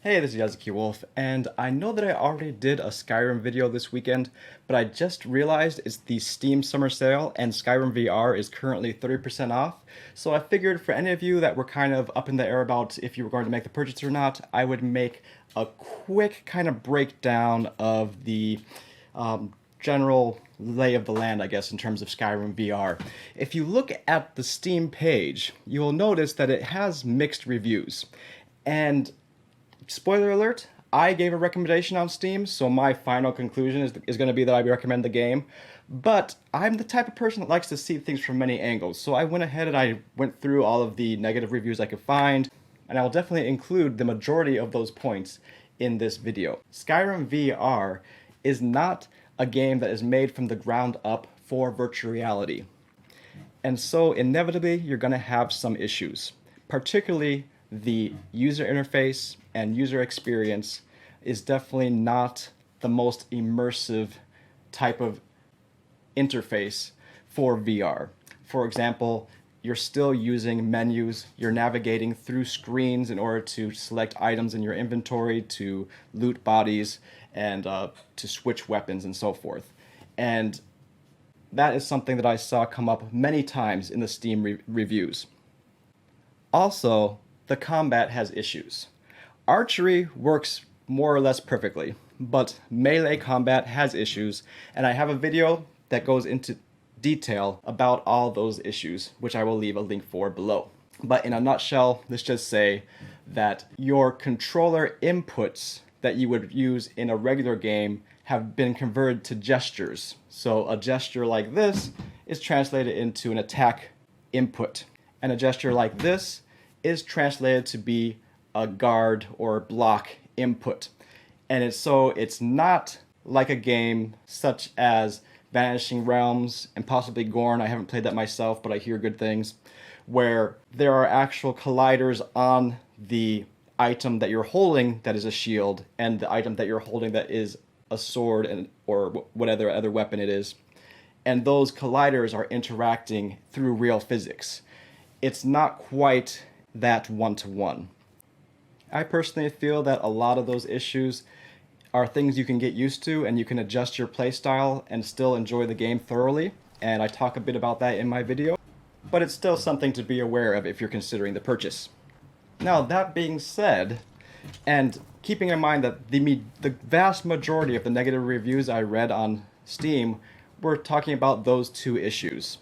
Hey, this is Yazuki Wolf, and I know that I already did a Skyrim video this weekend, but I just realized it's the Steam Summer Sale and Skyrim VR is currently 30% off, so I figured for any of you that were kind of up in the air about if you were going to make the purchase or not, I would make a quick kind of breakdown of the general lay of the land, I guess, in terms of Skyrim VR. If you look at the Steam page, you will notice that it has mixed reviews. And spoiler alert, I gave a recommendation on Steam, so my final conclusion is going to be that I recommend the game. But I'm the type of person that likes to see things from many angles, so I went ahead and I went through all of the negative reviews I could find, and I will definitely include the majority of those points in this video. Skyrim VR is not a game that is made from the ground up for virtual reality. And so inevitably you're going to have some issues, particularly the user interface and user experience is definitely not the most immersive type of interface for VR. For example, you're still using menus, you're navigating through screens in order to select items in your inventory, to loot bodies, and to switch weapons and so forth. And that is something that I saw come up many times in the Steam reviews. Also, the combat has issues. Archery works more or less perfectly, but melee combat has issues, and I have a video that goes into detail about all those issues, which I will leave a link for below. But in a nutshell, let's just say that your controller inputs that you would use in a regular game have been converted to gestures. So a gesture like this is translated into an attack input, and a gesture like this is translated to be a guard or block input. And it's not like a game such as Vanishing Realms and possibly Gorn. I haven't played that myself, but I hear good things, where there are actual colliders on the item that you're holding that is a shield and the item that you're holding that is a sword or whatever other weapon it is. And those colliders are interacting through real physics. It's not quite that one-to-one. I personally feel that a lot of those issues are things you can get used to and you can adjust your playstyle and still enjoy the game thoroughly, and I talk a bit about that in my video, but it's still something to be aware of if you're considering the purchase. Now, that being said, and keeping in mind that the vast majority of the negative reviews I read on Steam were talking about those two issues,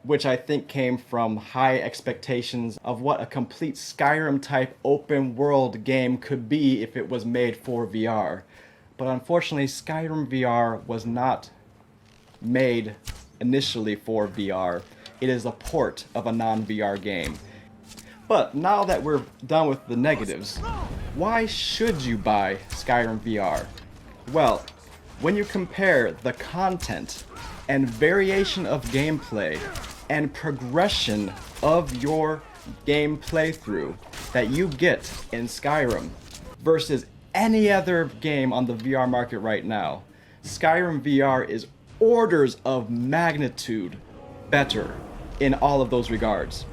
which I think came from high expectations of what a complete Skyrim-type open-world game could be if it was made for VR. But unfortunately, Skyrim VR was not made initially for VR. It is a port of a non-VR game. But now that we're done with the negatives, why should you buy Skyrim VR? Well, when you compare the content and variation of gameplay and progression of your game playthrough that you get in Skyrim versus any other game on the VR market right now, Skyrim VR is orders of magnitude better in all of those regards.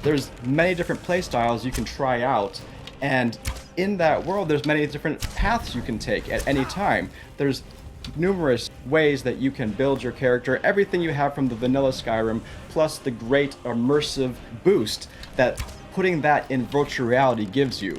There's many different playstyles you can try out, and in that world there's many different paths you can take at any time. There's numerous ways that you can build your character, everything you have from the vanilla Skyrim, plus the great immersive boost that putting that in virtual reality gives you.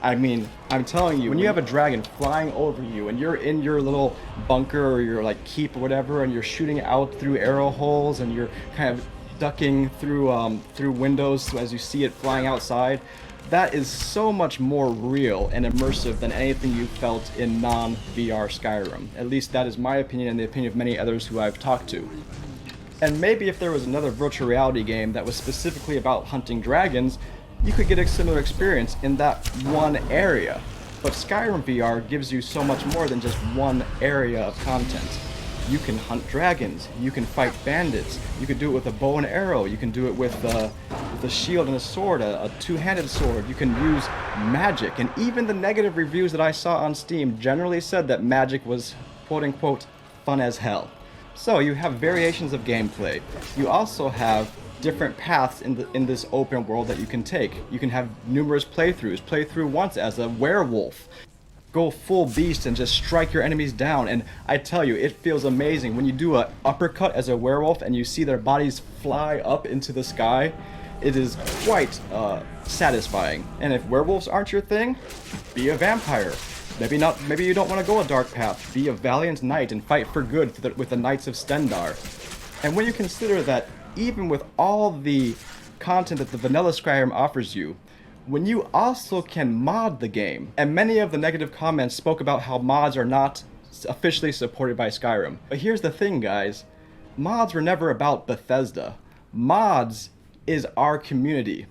I mean, I'm telling you, when you have a dragon flying over you and you're in your little bunker or your like keep or whatever, and you're shooting out through arrow holes and you're kind of ducking through windows as you see it flying outside, that is so much more real and immersive than anything you felt in non-VR Skyrim. At least that is my opinion and the opinion of many others who I've talked to. And maybe if there was another virtual reality game that was specifically about hunting dragons, you could get a similar experience in that one area. But Skyrim VR gives you so much more than just one area of content. You can hunt dragons, you can fight bandits, you can do it with a bow and arrow, you can do it with a shield and a sword, a two-handed sword, you can use magic, and even the negative reviews that I saw on Steam generally said that magic was quote-unquote fun as hell. So you have variations of gameplay. You also have different paths in this open world that you can take. You can have numerous playthroughs. Play through once as a werewolf. Go full beast and just strike your enemies down. And I tell you, it feels amazing when you do a uppercut as a werewolf and you see their bodies fly up into the sky. It is quite satisfying. And if werewolves aren't your thing, be a vampire. Maybe you don't want to go a dark path. Be a valiant knight and fight for good with the Knights of Stendarr. And when you consider that even with all the content that the vanilla Skyrim offers you, when you also can mod the game, and many of the negative comments spoke about how mods are not officially supported by Skyrim. But here's the thing, guys. Mods were never about Bethesda. Mods is our community.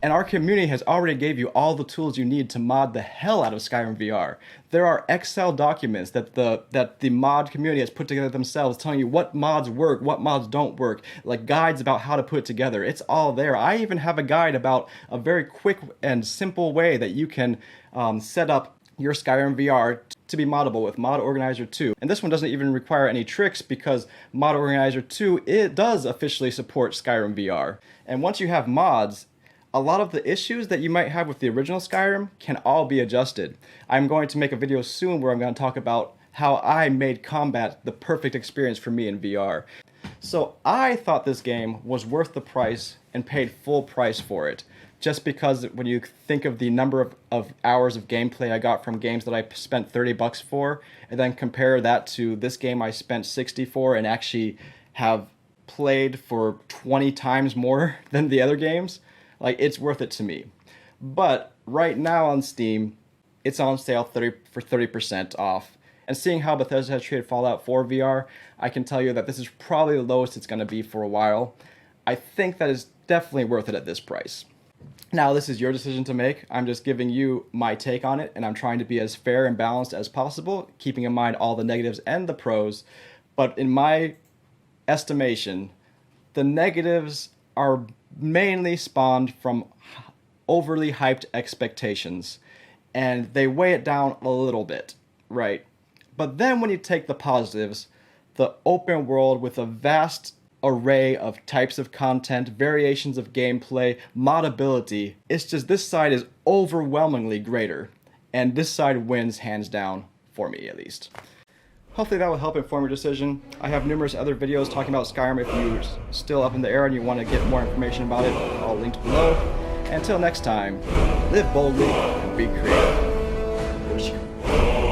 And our community has already gave you all the tools you need to mod the hell out of Skyrim VR. There are Excel documents that the mod community has put together themselves telling you what mods work, what mods don't work, like guides about how to put it together. It's all there. I even have a guide about a very quick and simple way that you can set up your Skyrim VR to be moddable with Mod Organizer 2. And this one doesn't even require any tricks because Mod Organizer 2, it does officially support Skyrim VR. And once you have mods, a lot of the issues that you might have with the original Skyrim can all be adjusted. I'm going to make a video soon where I'm going to talk about how I made combat the perfect experience for me in VR. So I thought this game was worth the price and paid full price for it. Just because when you think of the number of hours of gameplay I got from games that I spent $30 for, and then compare that to this game I spent $60 for and actually have played for 20 times more than the other games, like, it's worth it to me. But right now on Steam, it's on sale for 30% off. And seeing how Bethesda has treated Fallout 4 VR, I can tell you that this is probably the lowest it's going to be for a while. I think that is definitely worth it at this price. Now, this is your decision to make. I'm just giving you my take on it, and I'm trying to be as fair and balanced as possible, keeping in mind all the negatives and the pros. But in my estimation, the negatives are mainly spawned from overly hyped expectations, and they weigh it down a little bit, right? But then when you take the positives, the open world with a vast array of types of content, variations of gameplay, modability, it's just this side is overwhelmingly greater, and this side wins hands down, for me at least. Hopefully that will help inform your decision. I have numerous other videos talking about Skyrim if you're still up in the air and you want to get more information about it, all linked below. Until next time, live boldly and be creative.